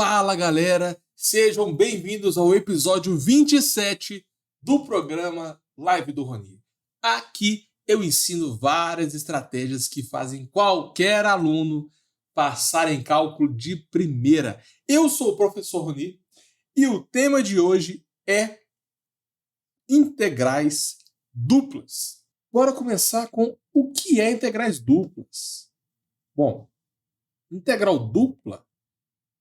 Fala galera, sejam bem-vindos ao episódio 27 do programa Live do Rony. Aqui eu ensino várias estratégias que fazem qualquer aluno passar em cálculo de primeira. Eu sou o professor Rony e o tema de hoje é integrais duplas. Bora começar com o que é integrais duplas. Bom, integral dupla,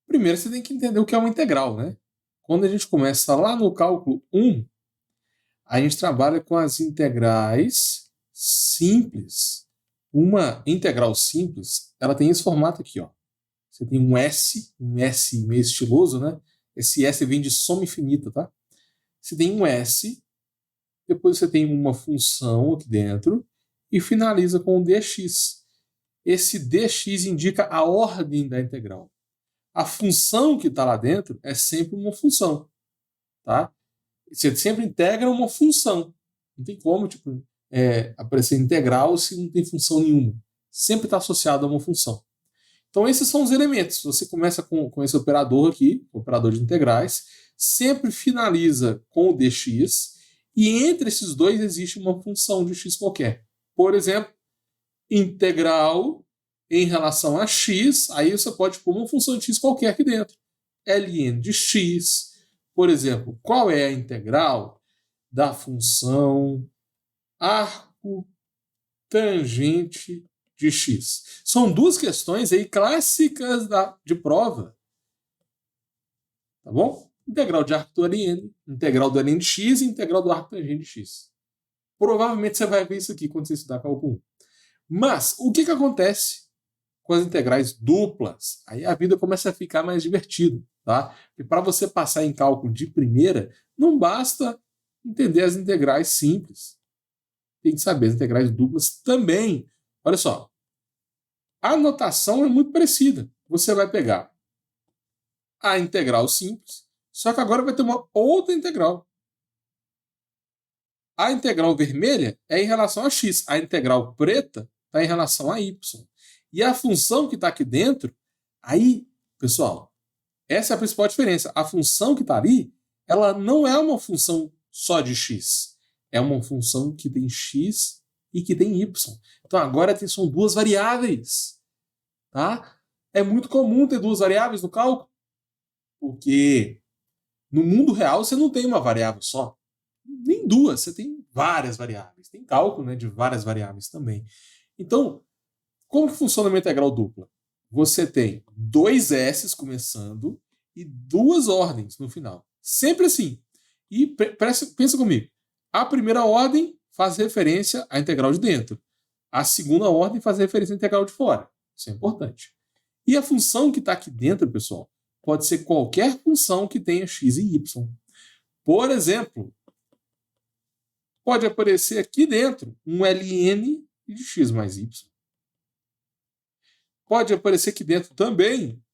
primeiro você tem que entender o que é uma integral, né? Quando a gente começa lá no cálculo 1, a gente trabalha com as integrais simples. Uma integral simples, ela tem esse formato aqui, ó. Você tem um S meio estiloso, né? Esse S vem de soma infinita, tá? Você tem um S, depois você tem uma função aqui dentro e finaliza com um dx. Esse dx indica a ordem da integral. A função que está lá dentro é sempre uma função, tá? Você sempre integra uma função. Não tem como aparecer integral se não tem função nenhuma. Sempre está associado a uma função. Então esses são os elementos. Você começa com esse operador aqui, operador de integrais, sempre finaliza com o dx, e entre esses dois existe uma função de x qualquer. Por exemplo, integral em relação a x, aí você pode pôr uma função de x qualquer aqui dentro. ln de x, por exemplo, qual é a integral da função arco tangente de x? São duas questões aí clássicas de prova. Tá bom? Integral de arco do ln, integral do ln de x e integral do arco tangente de x. Provavelmente você vai ver isso aqui quando você estudar cálculo 1. Mas o que acontece com as integrais duplas? Aí a vida começa a ficar mais divertida, tá? E para você passar em cálculo de primeira, não basta entender as integrais simples. Tem que saber as integrais duplas também. Olha só, a notação é muito parecida. Você vai pegar a integral simples, só que agora vai ter uma outra integral. A integral vermelha é em relação a x, a integral preta está em relação a y. E a função que está aqui dentro, aí, pessoal, essa é a principal diferença. A função que está ali, ela não é uma função só de x. É uma função que tem x e que tem y. Então agora são duas variáveis. Tá? É muito comum ter duas variáveis no cálculo, porque no mundo real você não tem uma variável só. Nem duas, você tem várias variáveis. Tem cálculo, né, de várias variáveis também. Então, como que funciona uma integral dupla? Você tem dois s's começando e duas ordens no final. Sempre assim. E pensa comigo. A primeira ordem faz referência à integral de dentro. A segunda ordem faz referência à integral de fora. Isso é importante. E a função que está aqui dentro, pessoal, pode ser qualquer função que tenha x e y. Por exemplo, pode aparecer aqui dentro um ln de x mais y. Pode aparecer aqui dentro também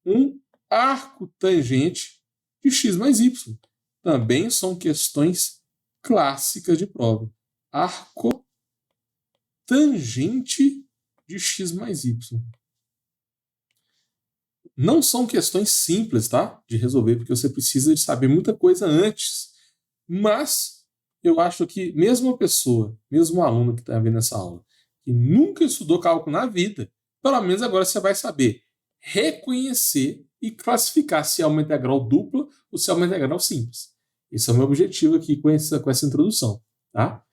um arco tangente de x mais y. Também são questões clássicas de prova. Arco tangente de x mais y. Não são questões simples, tá? De resolver, porque você precisa de saber muita coisa antes. Mas eu acho que mesmo uma pessoa, mesmo um aluno que está vendo essa aula, que nunca estudou cálculo na vida, pelo menos agora você vai saber reconhecer e classificar se é uma integral dupla ou se é uma integral simples. Esse é o meu objetivo aqui com essa introdução. Tá?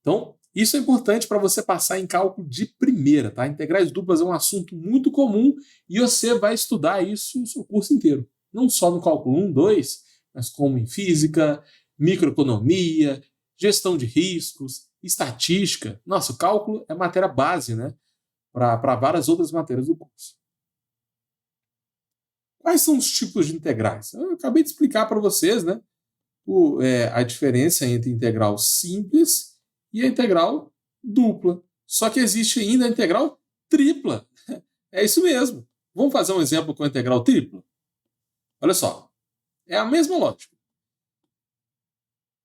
Então, isso é importante para você passar em cálculo de primeira. Tá? Integrais duplas é um assunto muito comum e você vai estudar isso o seu curso inteiro. Não só no cálculo 1, 2, mas como em física, microeconomia, gestão de riscos, estatística. Nossa, o cálculo é matéria base, né? Para várias outras matérias do curso. Quais são os tipos de integrais? Eu acabei de explicar para vocês, né? A diferença entre integral simples e a integral dupla. Só que existe ainda a integral tripla. É isso mesmo. Vamos fazer um exemplo com a integral tripla? Olha só. É a mesma lógica.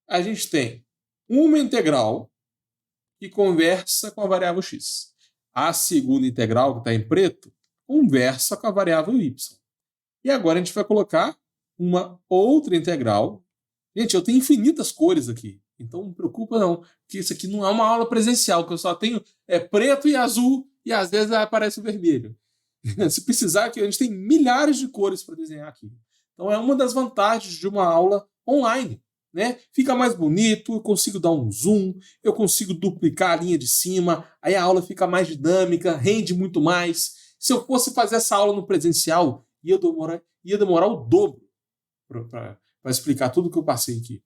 A gente tem uma integral que conversa com a variável x. A segunda integral, que está em preto, conversa com a variável y. E agora a gente vai colocar uma outra integral. Gente, eu tenho infinitas cores aqui, então não me preocupa não, que isso aqui não é uma aula presencial, que eu só tenho preto e azul, e às vezes aparece o vermelho. Se precisar, que a gente tem milhares de cores para desenhar aqui. Então é uma das vantagens de uma aula online, né? Fica mais bonito, eu consigo dar um zoom, eu consigo duplicar a linha de cima, aí a aula fica mais dinâmica, rende muito mais. Se eu fosse fazer essa aula no presencial, ia demorar o dobro para explicar tudo que eu passei aqui.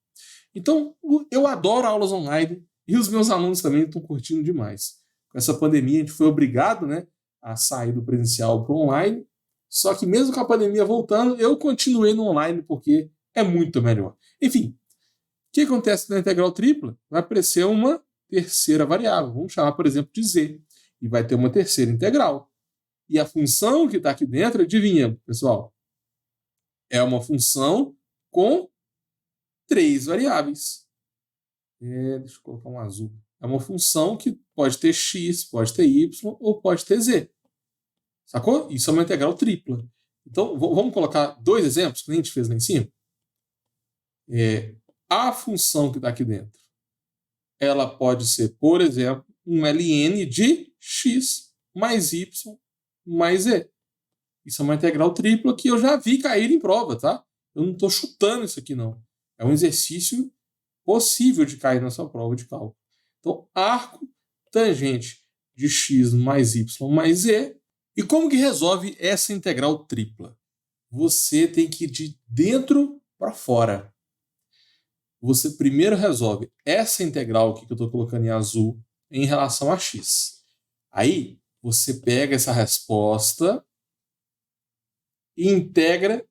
Então, eu adoro aulas online e os meus alunos também estão curtindo demais. Com essa pandemia, a gente foi obrigado, né, a sair do presencial para o online, só que mesmo com a pandemia voltando, eu continuei no online porque é muito melhor. Enfim, o que acontece na integral tripla? Vai aparecer uma terceira variável, vamos chamar, por exemplo, de z, e vai ter uma terceira integral. E a função que está aqui dentro, adivinha, pessoal? É uma função com 3 variáveis. Deixa eu colocar um azul. É uma função que pode ter x, pode ter y ou pode ter z. Sacou? Isso é uma integral tripla. Então, vamos colocar 2 exemplos que a gente fez lá em cima. A função que está aqui dentro, ela pode ser, por exemplo, um ln de x mais y mais z. Isso é uma integral tripla que eu já vi cair em prova, tá? Eu não estou chutando isso aqui, não. É um exercício possível de cair na sua prova de cálculo. Então, arco tangente de x mais y mais z. E como que resolve essa integral tripla? Você tem que ir de dentro para fora. Você primeiro resolve essa integral aqui que eu estou colocando em azul em relação a x. Aí, você pega essa resposta e integra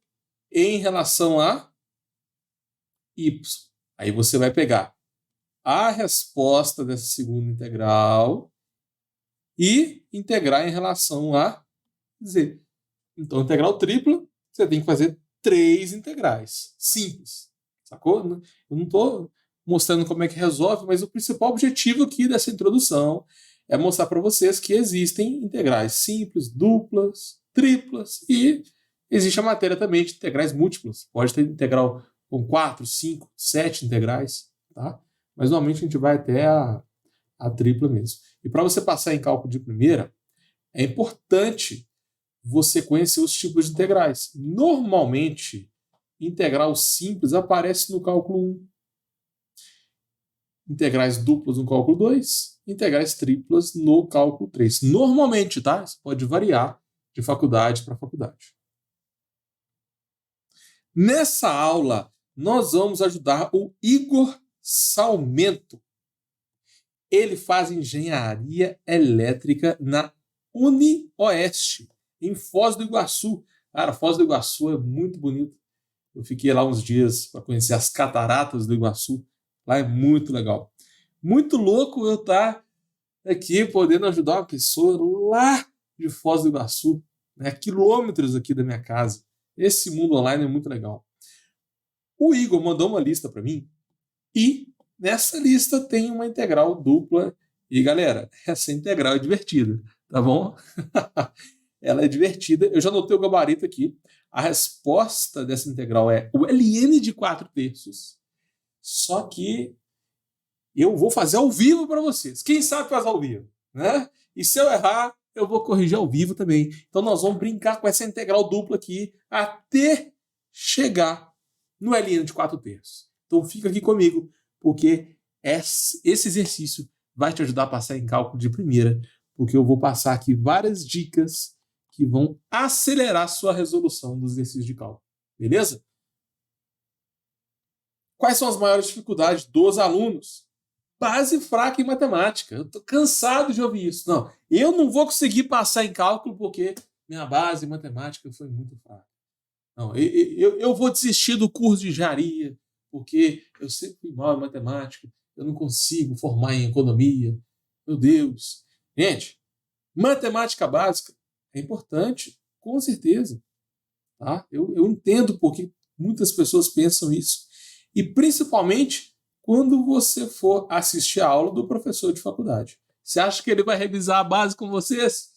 em relação a y. Aí você vai pegar a resposta dessa segunda integral e integrar em relação a z. Então, integral tripla, você tem que fazer 3 integrais. Simples. Sacou? Eu não estou mostrando como é que resolve, mas o principal objetivo aqui dessa introdução é mostrar para vocês que existem integrais simples, duplas, triplas e existe a matéria também de integrais múltiplas. Pode ter integral com 4, 5, 7 integrais, tá? Mas normalmente a gente vai até a tripla mesmo. E para você passar em cálculo de primeira, é importante você conhecer os tipos de integrais. Normalmente, integral simples aparece no cálculo 1. Integrais duplas no cálculo 2, integrais triplas no cálculo 3. Normalmente, tá? Isso pode variar de faculdade para faculdade. Nessa aula, nós vamos ajudar o Igor Salmento. Ele faz engenharia elétrica na UniOeste, em Foz do Iguaçu. Cara, Foz do Iguaçu é muito bonito. Eu fiquei lá uns dias para conhecer as cataratas do Iguaçu. Lá é muito legal. Muito louco eu estar aqui podendo ajudar uma pessoa lá de Foz do Iguaçu, né, quilômetros aqui da minha casa. Esse mundo online é muito legal. O Igor mandou uma lista para mim e nessa lista tem uma integral dupla. E galera, essa integral é divertida, tá bom? Ela é divertida. Eu já anotei o gabarito aqui. A resposta dessa integral é o ln de 4/3. Só que eu vou fazer ao vivo para vocês. Quem sabe faz ao vivo, né? E se eu errar, eu vou corrigir ao vivo também. Então nós vamos brincar com essa integral dupla aqui até chegar no ln de 4/3. Então fica aqui comigo, porque esse exercício vai te ajudar a passar em cálculo de primeira, porque eu vou passar aqui várias dicas que vão acelerar a sua resolução dos exercícios de cálculo. Beleza? Quais são as maiores dificuldades dos alunos? Base fraca em matemática. Eu estou cansado de ouvir isso. Não, eu não vou conseguir passar em cálculo porque minha base em matemática foi muito fraca. Não, eu vou desistir do curso de engenharia porque eu sempre fui mal em matemática, eu não consigo formar em economia. Meu Deus. Gente, matemática básica é importante, com certeza. Tá? Eu entendo porque muitas pessoas pensam isso. E principalmente quando você for assistir a aula do professor de faculdade. Você acha que ele vai revisar a base com vocês?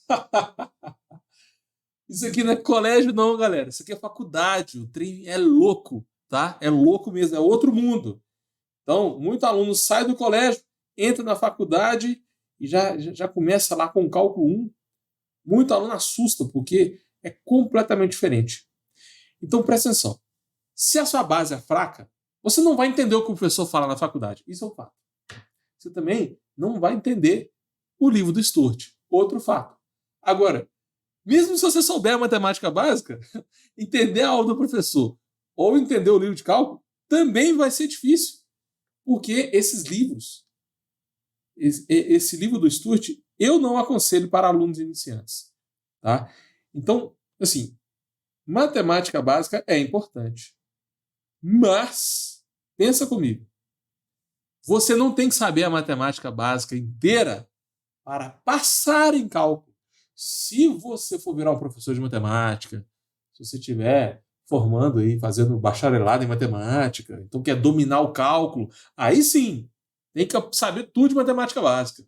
Isso aqui não é colégio não, galera. Isso aqui é faculdade. O trem é louco, tá? É louco mesmo, é outro mundo. Então, muito aluno sai do colégio, entra na faculdade e já começa lá com o cálculo 1. Muito aluno assusta, porque é completamente diferente. Então, presta atenção. Se a sua base é fraca, você não vai entender o que o professor fala na faculdade. Isso é um fato. Você também não vai entender o livro do Sturt. Outro fato. Agora, mesmo se você souber a matemática básica, entender a aula do professor ou entender o livro de cálculo também vai ser difícil. Porque esses livros, esse livro do Sturt, eu não aconselho para alunos iniciantes. Tá? Então, assim, matemática básica é importante. Mas, pensa comigo, você não tem que saber a matemática básica inteira para passar em cálculo. Se você for virar um professor de matemática, se você estiver formando aí, fazendo bacharelado em matemática, então quer dominar o cálculo, aí sim, tem que saber tudo de matemática básica.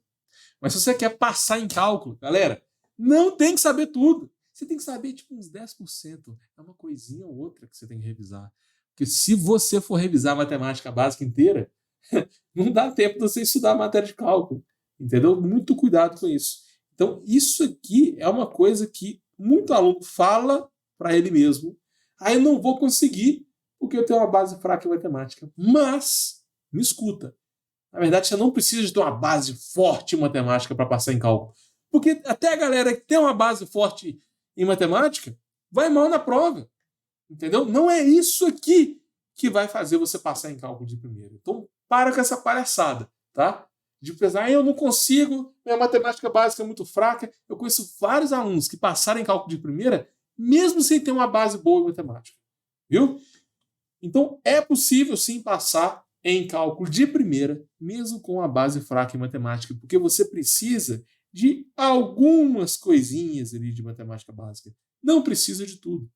Mas se você quer passar em cálculo, galera, não tem que saber tudo. Você tem que saber tipo uns 10%. É uma coisinha ou outra que você tem que revisar. Porque se você for revisar a matemática básica inteira, não dá tempo de você estudar a matéria de cálculo. Entendeu? Muito cuidado com isso. Então, isso aqui é uma coisa que muito aluno fala para ele mesmo. Aí eu não vou conseguir porque eu tenho uma base fraca em matemática. Mas, me escuta. Na verdade, você não precisa de ter uma base forte em matemática para passar em cálculo. Porque até a galera que tem uma base forte em matemática vai mal na prova. Entendeu? Não é isso aqui que vai fazer você passar em cálculo de primeira. Então, para com essa palhaçada, tá? De pensar, eu não consigo, minha matemática básica é muito fraca. Eu conheço vários alunos que passaram em cálculo de primeira, mesmo sem ter uma base boa em matemática. Viu? Então, é possível sim passar em cálculo de primeira, mesmo com a base fraca em matemática, porque você precisa de algumas coisinhas ali de matemática básica. Não precisa de tudo.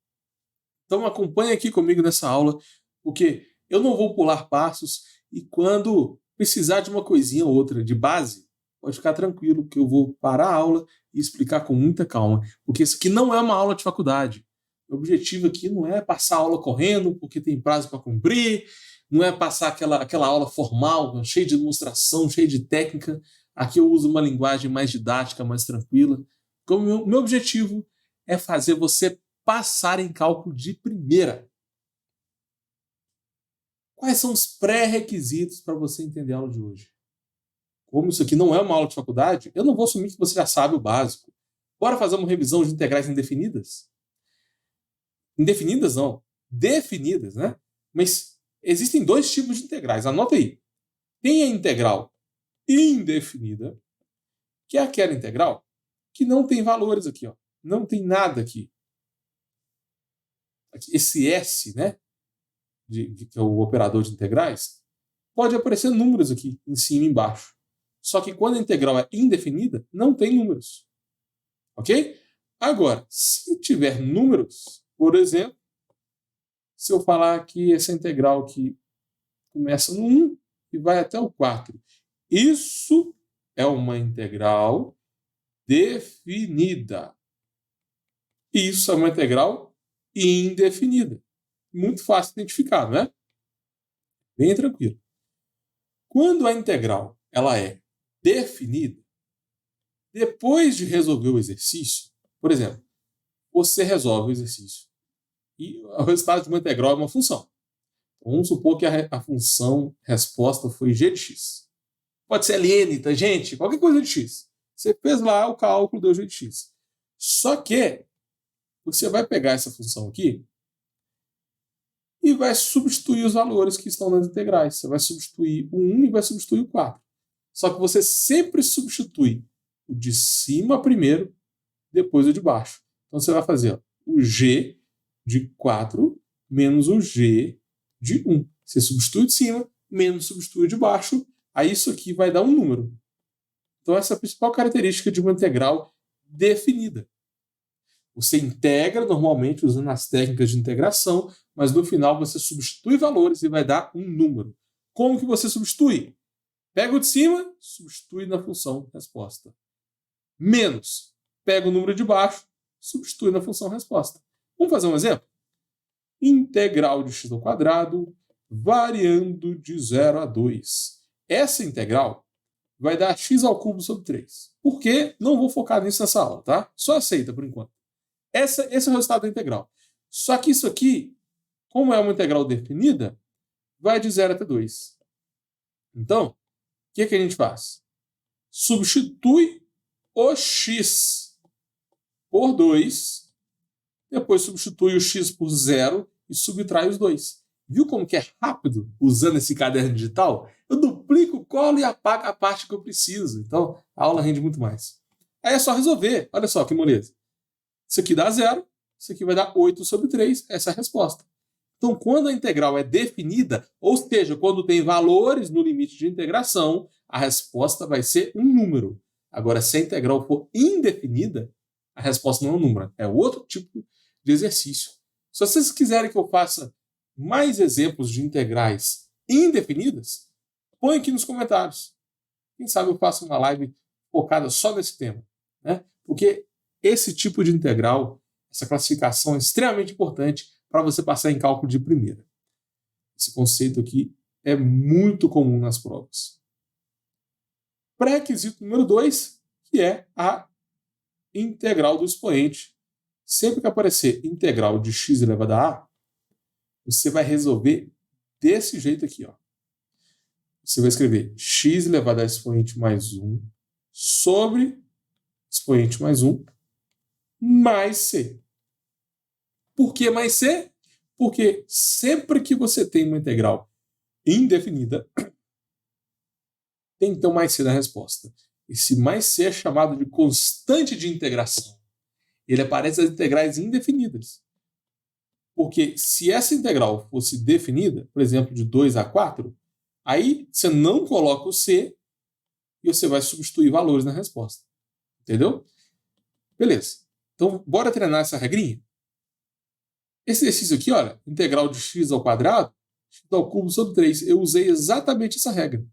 Então acompanhe aqui comigo nessa aula, porque eu não vou pular passos e quando precisar de uma coisinha ou outra de base, pode ficar tranquilo que eu vou parar a aula e explicar com muita calma, porque isso aqui não é uma aula de faculdade. O objetivo aqui não é passar a aula correndo porque tem prazo para cumprir, não é passar aquela aula formal, cheia de demonstração, cheia de técnica. Aqui eu uso uma linguagem mais didática, mais tranquila. Então, meu objetivo é fazer você passar em cálculo de primeira. Quais são os pré-requisitos para você entender a aula de hoje? Como isso aqui não é uma aula de faculdade, eu não vou assumir que você já sabe o básico. Bora fazer uma revisão de integrais indefinidas? Indefinidas não, definidas, né? Mas existem dois tipos de integrais, anota aí. Tem a integral indefinida, que é aquela integral que não tem valores aqui, ó. Não tem nada aqui. Esse S, né? Que é o operador de integrais, pode aparecer números aqui, em cima e embaixo. Só que quando a integral é indefinida, não tem números. Ok? Agora, se tiver números, por exemplo, se eu falar que essa integral aqui começa no 1 e vai até o 4, isso é uma integral definida. Isso é uma integral indefinida. Muito fácil de identificar, não é? Bem tranquilo. Quando a integral ela é definida, depois de resolver o exercício, por exemplo, você resolve o exercício e o resultado de uma integral é uma função. Vamos supor que a função resposta foi g de x. Pode ser ln, tá, gente? Qualquer coisa de x. Você fez lá o cálculo, deu g de x. Só que você vai pegar essa função aqui e vai substituir os valores que estão nas integrais. Você vai substituir o 1 e vai substituir o 4. Só que você sempre substitui o de cima primeiro, depois o de baixo. Então você vai fazer ó, o g de 4 menos o g de 1. Você substitui o de cima, menos substitui o de baixo, aí isso aqui vai dar um número. Então essa é a principal característica de uma integral definida. Você integra normalmente usando as técnicas de integração, mas no final você substitui valores e vai dar um número. Como que você substitui? Pega o de cima, substitui na função resposta. Menos. Pega o número de baixo, substitui na função resposta. Vamos fazer um exemplo? Integral de x ao quadrado variando de 0 a 2. Essa integral vai dar x ao cubo sobre 3. Por quê? Não vou focar nisso nessa aula, tá? Só aceita por enquanto. Esse é o resultado da integral. Só que isso aqui, como é uma integral definida, vai de 0 até 2. Então, o que a gente faz? Substitui o x por 2, depois substitui o x por 0 e subtrai os 2. Viu como que é rápido usando esse caderno digital? Eu duplico, colo e apago a parte que eu preciso. Então, a aula rende muito mais. Aí é só resolver. Olha só que moleza. Isso aqui dá 0, isso aqui vai dar 8 sobre 3. Essa é a resposta. Então, quando a integral é definida, ou seja, quando tem valores no limite de integração, a resposta vai ser um número. Agora, se a integral for indefinida, a resposta não é um número, é outro tipo de exercício. Se vocês quiserem que eu faça mais exemplos de integrais indefinidas, põe aqui nos comentários. Quem sabe eu faço uma live focada só nesse tema, né? Porque esse tipo de integral, essa classificação é extremamente importante para você passar em cálculo de primeira. Esse conceito aqui é muito comum nas provas. Pré-requisito número 2, que é a integral do expoente. Sempre que aparecer integral de x elevado a a, você vai resolver desse jeito aqui, ó. Você vai escrever x elevado a expoente mais 1 sobre expoente mais 1 mais c. Por que mais c? Porque sempre que você tem uma integral indefinida, tem então mais c na resposta. Esse mais c é chamado de constante de integração. Ele aparece nas integrais indefinidas. Porque se essa integral fosse definida, por exemplo, de 2 a 4, aí você não coloca o c e você vai substituir valores na resposta. Entendeu? Beleza. Então, bora treinar essa regrinha? Esse exercício aqui, olha, integral de x ao quadrado, x ao cubo sobre 3. Eu usei exatamente essa regra.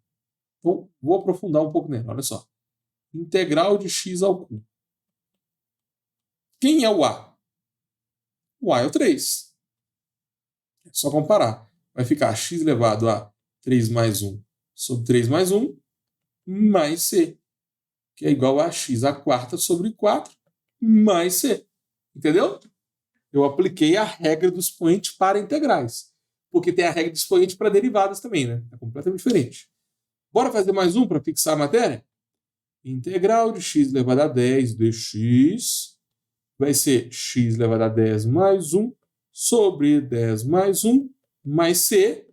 Então, vou aprofundar um pouco nela. Olha só. Integral de x ao cubo. Quem é o a? O a é o 3. É só comparar. Vai ficar x elevado a 3 mais 1 sobre 3 mais 1 mais c, que é igual a x à quarta sobre 4 mais c. Entendeu? Eu apliquei a regra do expoente para integrais. Porque tem a regra do expoente para derivadas também, né? É completamente diferente. Bora fazer mais um para fixar a matéria? Integral de x elevado a 10 dx vai ser x elevado a 10 mais 1 sobre 10 mais 1 mais c,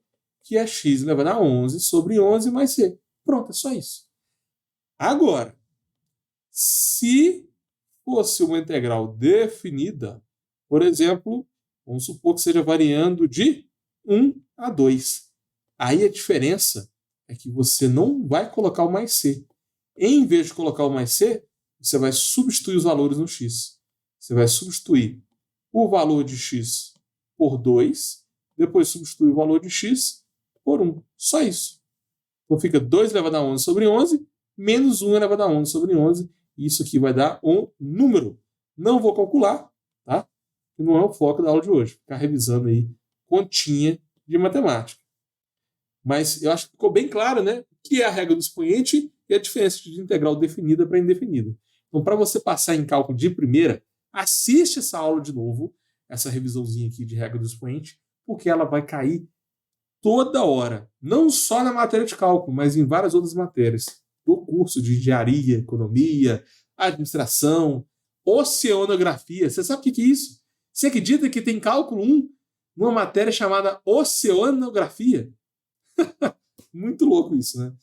que é x elevado a 11 sobre 11 mais c. Pronto, é só isso. Agora, se fosse uma integral definida, por exemplo, vamos supor que seja variando de 1 a 2. Aí a diferença é que você não vai colocar o mais c. Em vez de colocar o mais c, você vai substituir os valores no x. Você vai substituir o valor de x por 2, depois substituir o valor de x por 1. Só isso. Então fica 2 elevado a 11 sobre 11, menos 1 elevado a 11 sobre 11. E isso aqui vai dar um número. Não vou calcular, tá? Que não é o foco da aula de hoje. Ficar revisando aí continha de matemática. Mas eu acho que ficou bem claro, né? O que é a regra do expoente e a diferença de integral definida para indefinida. Então, para você passar em cálculo de primeira, assiste essa aula de novo, essa revisãozinha aqui de regra do expoente, porque ela vai cair toda hora. Não só na matéria de cálculo, mas em várias outras matérias. Do curso de engenharia, economia, administração, oceanografia. Você sabe o que é isso? Você acredita que tem cálculo 1 numa matéria chamada oceanografia? Muito louco isso, né?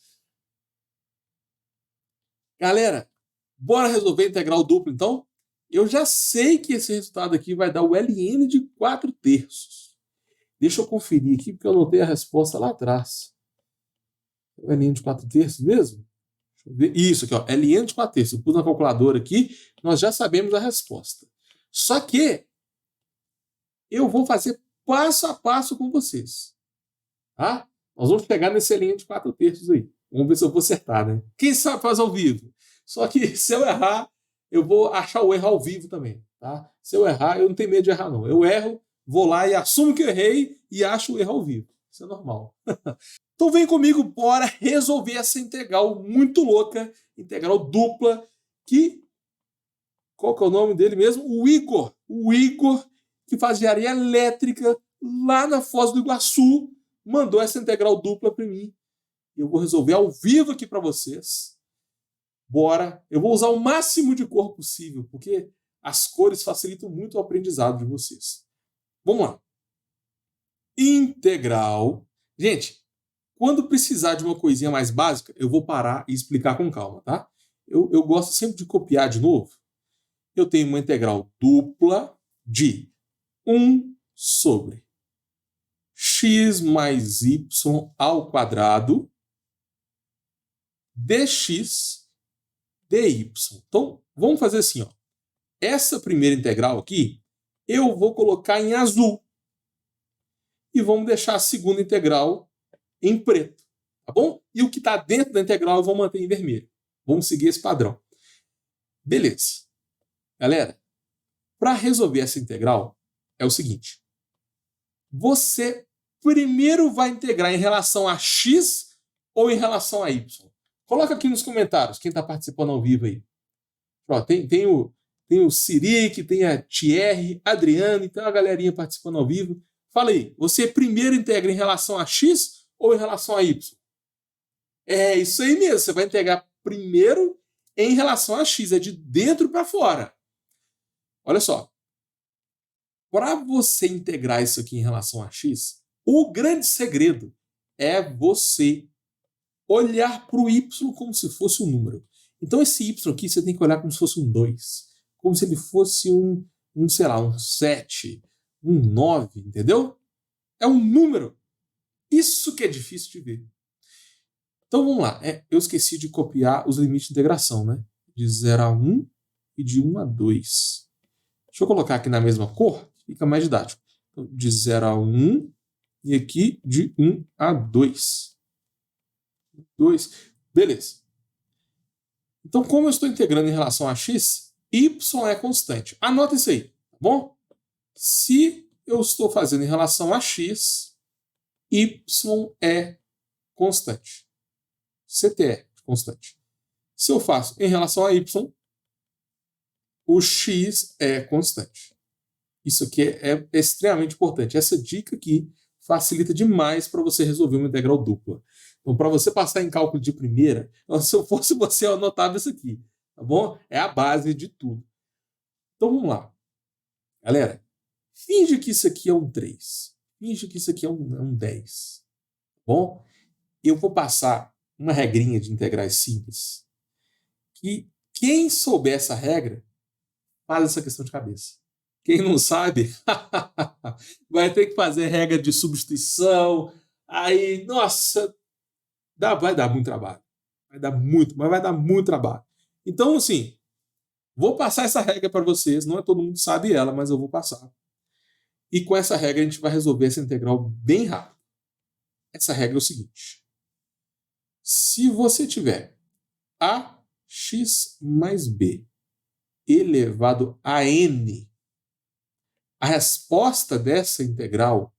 Galera, bora resolver a integral dupla, então? Eu já sei que esse resultado aqui vai dar o ln de 4/3. Deixa eu conferir aqui, porque eu anotei a resposta lá atrás. O ln de 4/3 mesmo? Deixa eu ver. Isso aqui, ó, ln de 4/3. Eu pus na calculadora aqui, nós já sabemos a resposta. Só que eu vou fazer passo a passo com vocês. Tá? Nós vamos pegar nesse ln de 4/3 aí. Vamos ver se eu vou acertar, né? Quem sabe faz ao vivo. Só que se eu errar, eu vou achar o erro ao vivo também. Tá? Se eu errar, eu não tenho medo de errar, não. Eu erro, vou lá e assumo que eu errei e acho o erro ao vivo. Isso é normal. Então vem comigo, bora resolver essa integral muito louca, integral dupla, que... Qual que é o nome dele mesmo? O Igor. O Igor, que faz engenharia elétrica lá na Foz do Iguaçu, mandou essa integral dupla para mim. Eu vou resolver ao vivo aqui para vocês. Bora. Eu vou usar o máximo de cor possível, porque as cores facilitam muito o aprendizado de vocês. Vamos lá. Integral. Gente, quando precisar de uma coisinha mais básica, eu vou parar e explicar com calma, tá? Eu gosto sempre de copiar de novo. Eu tenho uma integral dupla de 1 sobre x mais y ao quadrado dx dy. Então, vamos fazer assim, ó. Essa primeira integral aqui, eu vou colocar em azul. E vamos deixar a segunda integral em preto, tá bom? E o que está dentro da integral eu vou manter em vermelho. Vamos seguir esse padrão. Beleza. Galera, para resolver essa integral, é o seguinte. Você primeiro vai integrar em relação a x ou em relação a y? Coloca aqui nos comentários, quem está participando ao vivo aí. Ó, tem o Siric, tem a Thierry, Adriano, então a galerinha participando ao vivo. Fala aí, você primeiro integra em relação a x ou em relação a y? É isso aí mesmo, você vai integrar primeiro em relação a x, é de dentro para fora. Olha só, para você integrar isso aqui em relação a x, o grande segredo é você olhar para o y como se fosse um número. Então esse y aqui você tem que olhar como se fosse um 2, como se ele fosse sei lá, um 7, um 9, entendeu? É um número. Isso que é difícil de ver. Então vamos lá. Eu esqueci de copiar os limites de integração, né? De 0 a 1 e de 1 a 2. Deixa eu colocar aqui na mesma cor, fica mais didático. Então, de 0 a 1 e aqui de 1 a 2. 2. Beleza. Então, como eu estou integrando em relação a x, y é constante. Anota isso aí, tá bom? Se eu estou fazendo em relação a x, y é constante. CT é constante. Se eu faço em relação a y, o x é constante. Isso aqui é extremamente importante. Essa dica aqui facilita demais para você resolver uma integral dupla. Então, para você passar em cálculo de primeira, se eu fosse você, eu anotava isso aqui, tá bom? É a base de tudo. Então, vamos lá. Galera, finge que isso aqui é um 3. Finge que isso aqui é um 10. Tá bom? Eu vou passar uma regrinha de integrais simples. Que quem souber essa regra, faz essa questão de cabeça. Quem não sabe, vai ter que fazer regra de substituição. Aí, nossa, vai dar muito trabalho. Vai dar muito trabalho. Então, assim, vou passar essa regra para vocês. Não é todo mundo sabe ela, mas eu vou passar. E com essa regra a gente vai resolver essa integral bem rápido. Essa regra é o seguinte. Se você tiver ax mais b elevado a n, a resposta dessa integral,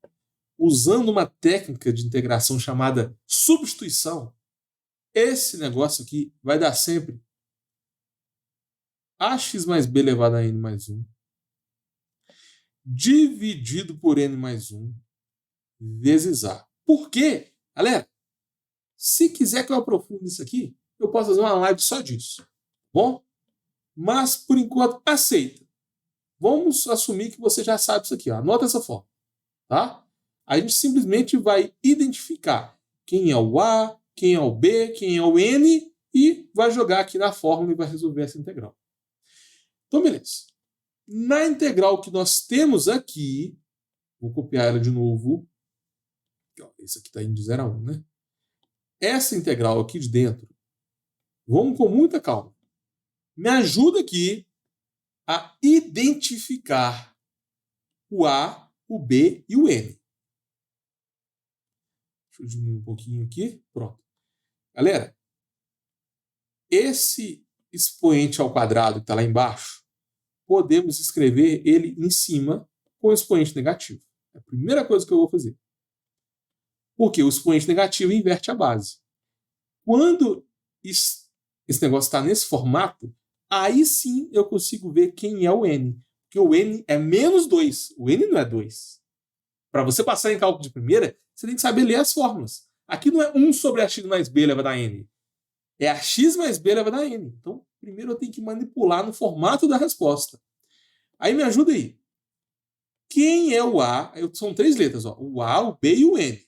usando uma técnica de integração chamada substituição, esse negócio aqui vai dar sempre ax mais b elevado a n mais 1 dividido por n mais 1 vezes a. Por quê? Galera, se quiser que eu aprofunde isso aqui, eu posso fazer uma live só disso. Bom? Mas, por enquanto, aceita. Vamos assumir que você já sabe isso aqui. Ó. Anota essa forma. Tá? A gente simplesmente vai identificar quem é o A, quem é o B, quem é o N e vai jogar aqui na fórmula e vai resolver essa integral. Então, beleza. Na integral que nós temos aqui, vou copiar ela de novo. Esse aqui está indo de 0 a 1, né? Essa integral aqui de dentro, vamos com muita calma. Me ajuda aqui a identificar o A, o B e o N. Deixa eu diminuir um pouquinho aqui. Pronto. Galera, esse expoente ao quadrado que está lá embaixo, podemos escrever ele em cima com o expoente negativo. É a primeira coisa que eu vou fazer. Porque o expoente negativo inverte a base. Quando esse negócio está nesse formato, aí sim eu consigo ver quem é o n. Porque o n é menos 2. O n não é 2. Para você passar em cálculo de primeira, você tem que saber ler as fórmulas. Aqui não é 1 sobre ax mais b elevado a n. É ax mais b elevado a n. Então, primeiro eu tenho que manipular no formato da resposta. Aí me ajuda aí. Quem é o A? São 3 letras. Ó. O A, o B e o N.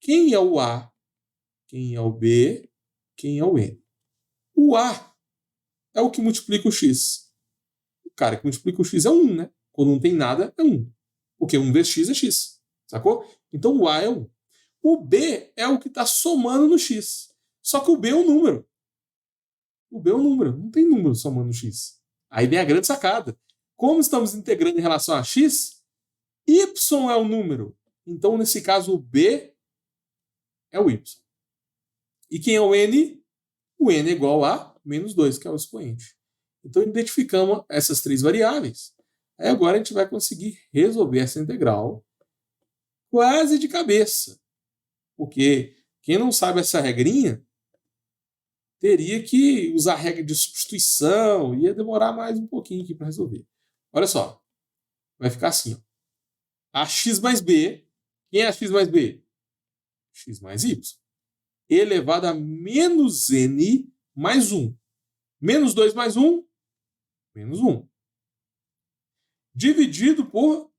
Quem é o A? Quem é o B? Quem é o N? O A é o que multiplica o X. O cara que multiplica o X é 1, né? Quando não tem nada, é 1. Porque 1 vezes X é X. Sacou? Então o A é 1. O B é o que está somando no X. Só que o B é um número. O B é um número. Não tem número somando no X. Aí vem a grande sacada. Como estamos integrando em relação a X, Y é o número. Então, nesse caso, o B é o Y. E quem é o N? O N é igual a menos 2, que é o expoente. Então, identificamos essas 3 variáveis. Aí agora a gente vai conseguir resolver essa integral quase de cabeça. Porque quem não sabe essa regrinha teria que usar a regra de substituição, ia demorar mais um pouquinho aqui para resolver. Olha só, vai ficar assim, ó. Ax mais b, quem é x mais b? X mais y, elevado a menos n mais 1. Menos 2 mais 1, menos 1. Dividido por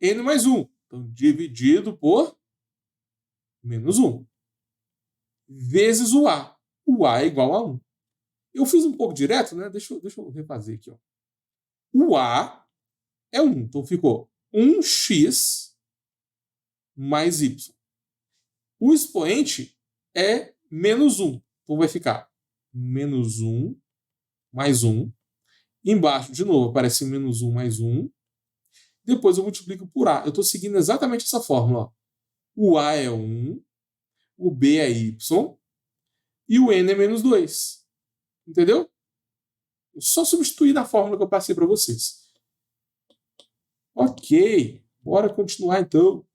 n mais 1. Então, dividido por menos 1. Vezes o A. O A é igual a 1. Eu fiz um pouco direto, né? Deixa eu refazer aqui, ó. O A é 1. Então, ficou 1x mais y. O expoente é menos 1. Então, vai ficar menos 1 mais 1. Embaixo, de novo, aparece menos 1 mais 1. Depois eu multiplico por A. Eu estou seguindo exatamente essa fórmula. Ó. O A é 1, o B é y e o N é menos 2. Entendeu? Eu só substituir na fórmula que eu passei para vocês. Ok, bora continuar então.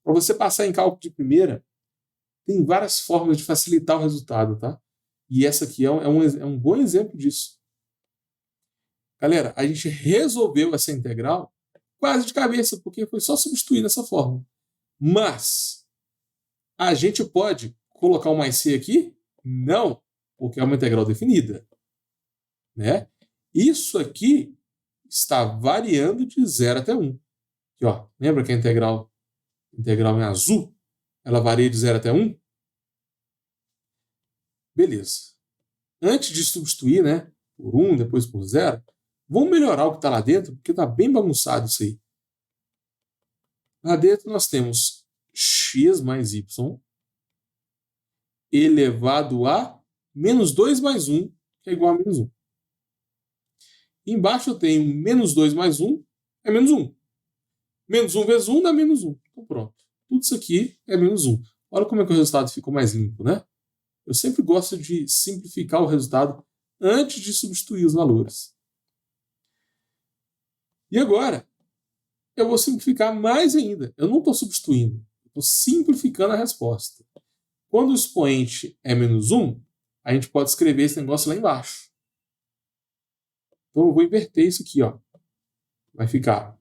Para você passar em cálculo de primeira, tem várias formas de facilitar o resultado, tá? E essa aqui é um bom exemplo disso. Galera, a gente resolveu essa integral quase de cabeça, porque foi só substituir nessa fórmula. Mas a gente pode colocar o mais c aqui? Não, porque é uma integral definida. Né? Isso aqui está variando de 0 até 1. Aqui, ó, lembra que a integral em azul, ela varia de 0 até 1? Beleza. Antes de substituir, né, por 1, depois por 0, vamos melhorar o que está lá dentro, porque está bem bagunçado isso aí. Lá dentro nós temos x mais y elevado a menos 2 mais 1, que é igual a menos 1. Embaixo eu tenho menos 2 mais 1, é menos 1. Menos 1 vezes 1 dá menos 1. Então pronto. Tudo isso aqui é menos 1. Olha como é que o resultado ficou mais limpo, né? Eu sempre gosto de simplificar o resultado antes de substituir os valores. E agora, eu vou simplificar mais ainda. Eu não estou substituindo, estou simplificando a resposta. Quando o expoente é menos 1, a gente pode escrever esse negócio lá embaixo. Então eu vou inverter isso aqui, ó. Vai ficar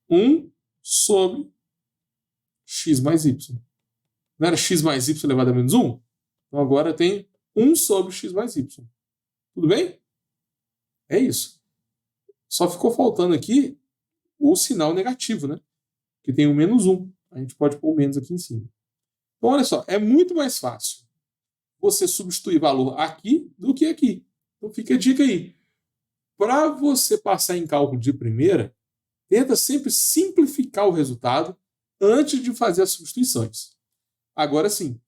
1 sobre x mais y. Não era x mais y elevado a menos 1? Então agora tem 1 sobre x mais y. Tudo bem? É isso. Só ficou faltando aqui o sinal negativo, né? Que tem o menos 1. A gente pode pôr o menos aqui em cima. Então, olha só, é muito mais fácil você substituir valor aqui do que aqui. Então fica a dica aí. Para você passar em cálculo de primeira, tenta sempre simplificar o resultado antes de fazer as substituições. Agora sim,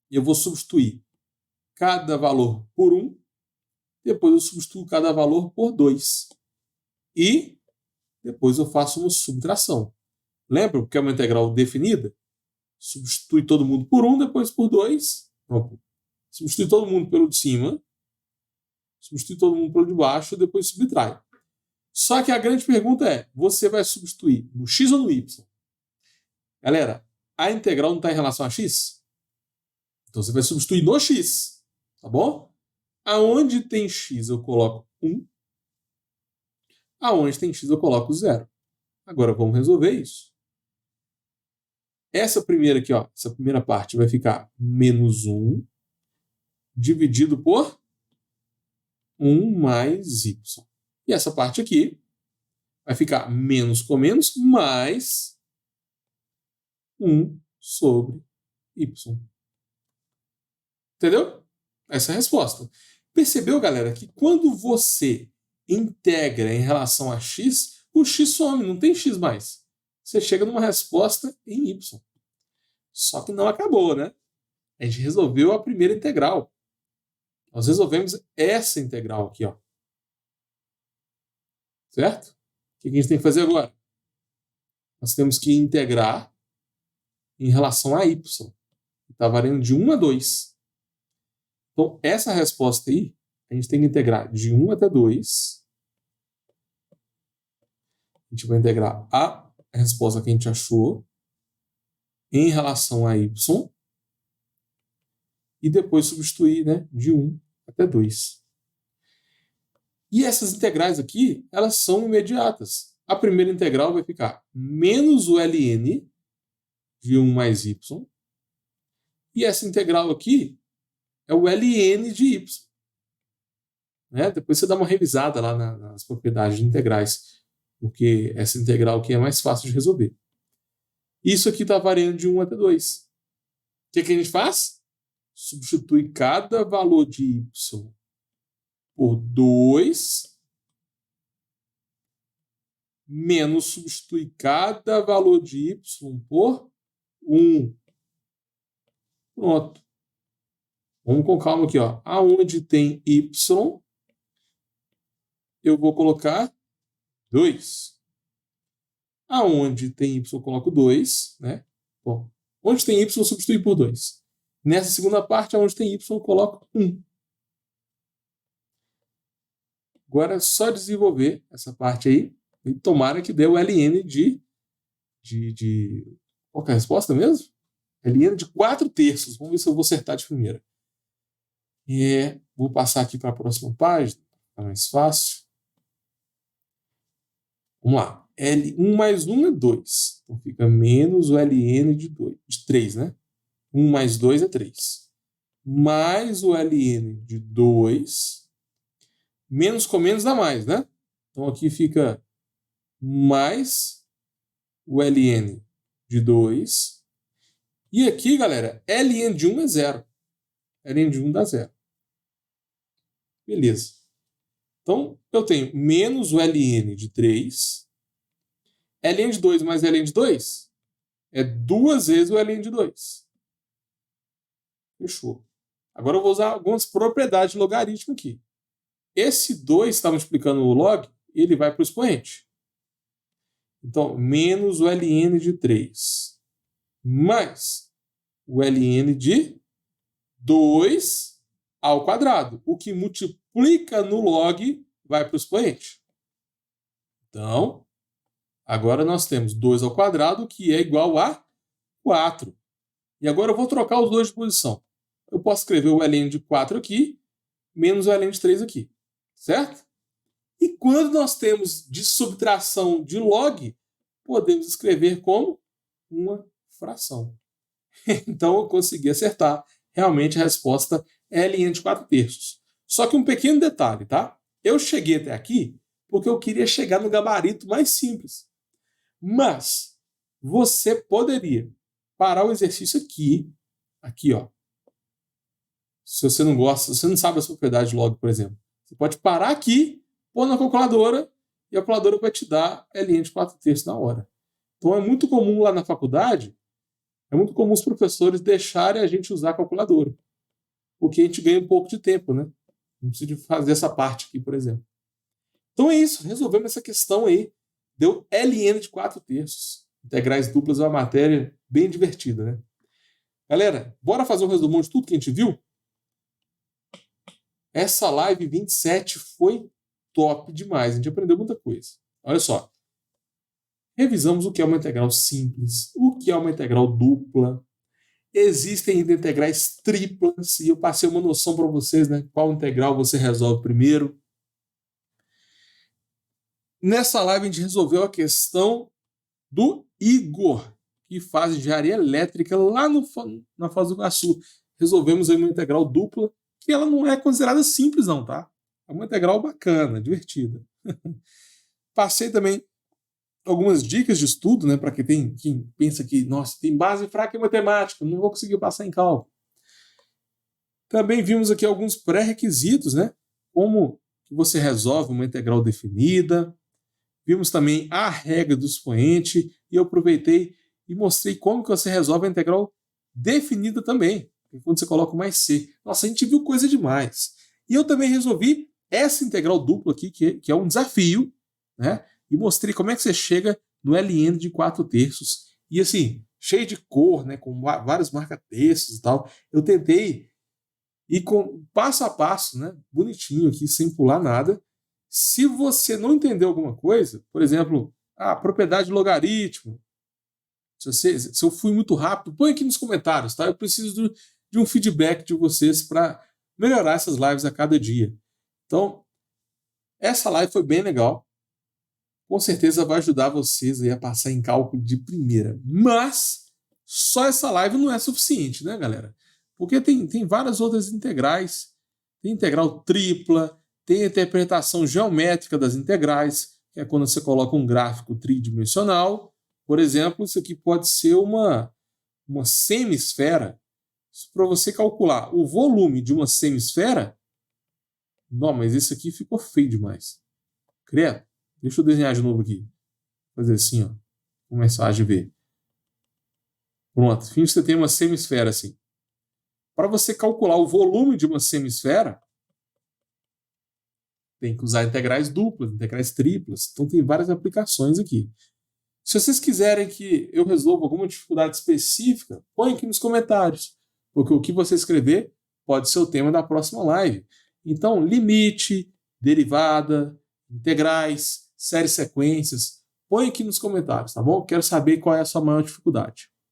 eu vou substituir cada valor por 1, depois eu substituo cada valor por 2. E depois eu faço uma subtração. Lembra que é uma integral definida? Substitui todo mundo por 1, depois por 2. Substitui todo mundo pelo de cima. Substitui todo mundo pelo de baixo e depois subtrai. Só que a grande pergunta é, você vai substituir no x ou no y? Galera, a integral não está em relação a x? Então você vai substituir no x, tá bom? Aonde tem x eu coloco 1. Aonde tem x eu coloco 0. Agora vamos resolver isso. Essa primeira aqui, ó, essa primeira parte vai ficar menos 1 dividido por 1 mais y. E essa parte aqui vai ficar menos com menos mais 1 sobre y. Entendeu? Essa é a resposta. Percebeu, galera, que quando você integra em relação a x, o x some, não tem x mais. Você chega numa resposta em y. Só que não acabou, né? A gente resolveu a primeira integral. Nós resolvemos essa integral aqui, ó. Certo? O que a gente tem que fazer agora? Nós temos que integrar em relação a y. Está variando de 1 a 2. Então, essa resposta aí, a gente tem que integrar de 1 até 2. A gente vai integrar a resposta que a gente achou em relação a y e depois substituir, né, de 1 até 2. E essas integrais aqui, elas são imediatas. A primeira integral vai ficar menos o ln de 1 mais y. E essa integral aqui é o ln de y. Né? Depois você dá uma revisada lá nas propriedades de integrais, porque essa integral aqui é mais fácil de resolver. Isso aqui está variando de 1 até 2. O que a gente faz? Substitui cada valor de y por 2, menos substitui cada valor de y por 1. Pronto. Vamos com calma aqui, ó. Aonde tem y, eu vou colocar 2. Aonde tem y, eu coloco 2, né? Bom, onde tem y, eu substituo por 2. Nessa segunda parte, aonde tem y, eu coloco 1. Agora é só desenvolver essa parte aí e tomara que dê o ln de qual que é a resposta mesmo? ln de 4/3. Vamos ver se eu vou acertar de primeira. Vou passar aqui para a próxima página, fica mais fácil. Vamos lá. L1 mais 1 é 2. Então fica menos o ln de 3, né? 1 mais 2 é 3. Mais o ln de 2. Menos com menos dá mais, né? Então aqui fica mais o ln de 2. E aqui, galera, ln de 1 é 0. ln de 1 dá 0. Beleza. Então, eu tenho menos o ln de 3. ln de 2 mais ln de 2 é 2 vezes o ln de 2. Fechou. Agora eu vou usar algumas propriedades de logaritmo aqui. Esse 2 está multiplicando o log, ele vai para o expoente. Então, menos o ln de 3 mais o ln de 2 ao quadrado. O que multiplica no log vai para o expoente. Então, agora nós temos 2 ao quadrado, que é igual a 4. E agora eu vou trocar os dois de posição. Eu posso escrever o ln de 4 aqui, menos o ln de 3 aqui. Certo? E quando nós temos de subtração de log, podemos escrever como uma fração. Então eu consegui acertar realmente a resposta ln de 4/3. Só que um pequeno detalhe, tá? Eu cheguei até aqui porque eu queria chegar no gabarito mais simples. Mas você poderia parar o exercício aqui, ó. Se você não gosta, se você não sabe as propriedades de log, por exemplo, você pode parar aqui, pôr na calculadora e a calculadora vai te dar ln de 4/3 na hora. Então é muito comum lá na faculdade, é muito comum os professores deixarem a gente usar a calculadora, porque a gente ganha um pouco de tempo, né? Não precisa fazer essa parte aqui, por exemplo. Então é isso, resolvemos essa questão aí. Deu ln de 4/3. Integrais duplas é uma matéria bem divertida, né? Galera, bora fazer um resumão de tudo que a gente viu? Essa live 27 foi top demais, a gente aprendeu muita coisa. Olha só, revisamos o que é uma integral simples, o que é uma integral dupla. Existem integrais triplas, e eu passei uma noção para vocês, né? Qual integral você resolve primeiro. Nessa live a gente resolveu a questão do Igor, que faz engenharia elétrica lá na Foz do Iguaçu. Resolvemos aí uma integral dupla, que ela não é considerada simples não, tá? É uma integral bacana, divertida. Passei também algumas dicas de estudo, né, para quem pensa que, nossa, tem base fraca em matemática, não vou conseguir passar em cálculo. Também vimos aqui alguns pré-requisitos, né, como que você resolve uma integral definida. Vimos também a regra do expoente e eu aproveitei e mostrei como que você resolve a integral definida também, quando você coloca mais c. Nossa, a gente viu coisa demais. E eu também resolvi essa integral dupla aqui, que é um desafio, né? E mostrei como é que você chega no LN de 4/3. E assim, cheio de cor, né? Com vários marca-textos e tal. Eu tentei ir com passo a passo, né? Bonitinho aqui, sem pular nada. Se você não entendeu alguma coisa, por exemplo, a propriedade de logaritmo, se eu fui muito rápido, põe aqui nos comentários, tá? Eu preciso de um feedback de vocês para melhorar essas lives a cada dia. Então, essa live foi bem legal. Com certeza vai ajudar vocês aí a passar em cálculo de primeira. Mas só essa live não é suficiente, né, galera? Porque tem várias outras integrais. Tem integral tripla, tem a interpretação geométrica das integrais, que é quando você coloca um gráfico tridimensional. Por exemplo, isso aqui pode ser uma semisfera. Para você calcular o volume de uma semisfera, não, mas esse aqui ficou feio demais. Credo. Deixa eu desenhar de novo aqui. Fazer assim, ó. Começar a ver. Pronto. Fim você tem uma semisfera assim. Para você calcular o volume de uma semisfera, tem que usar integrais duplas, integrais triplas. Então tem várias aplicações aqui. Se vocês quiserem que eu resolva alguma dificuldade específica, põe aqui nos comentários. Porque o que você escrever pode ser o tema da próxima live. Então, limite, derivada, integrais, séries sequências, põe aqui nos comentários, tá bom? Quero saber qual é a sua maior dificuldade.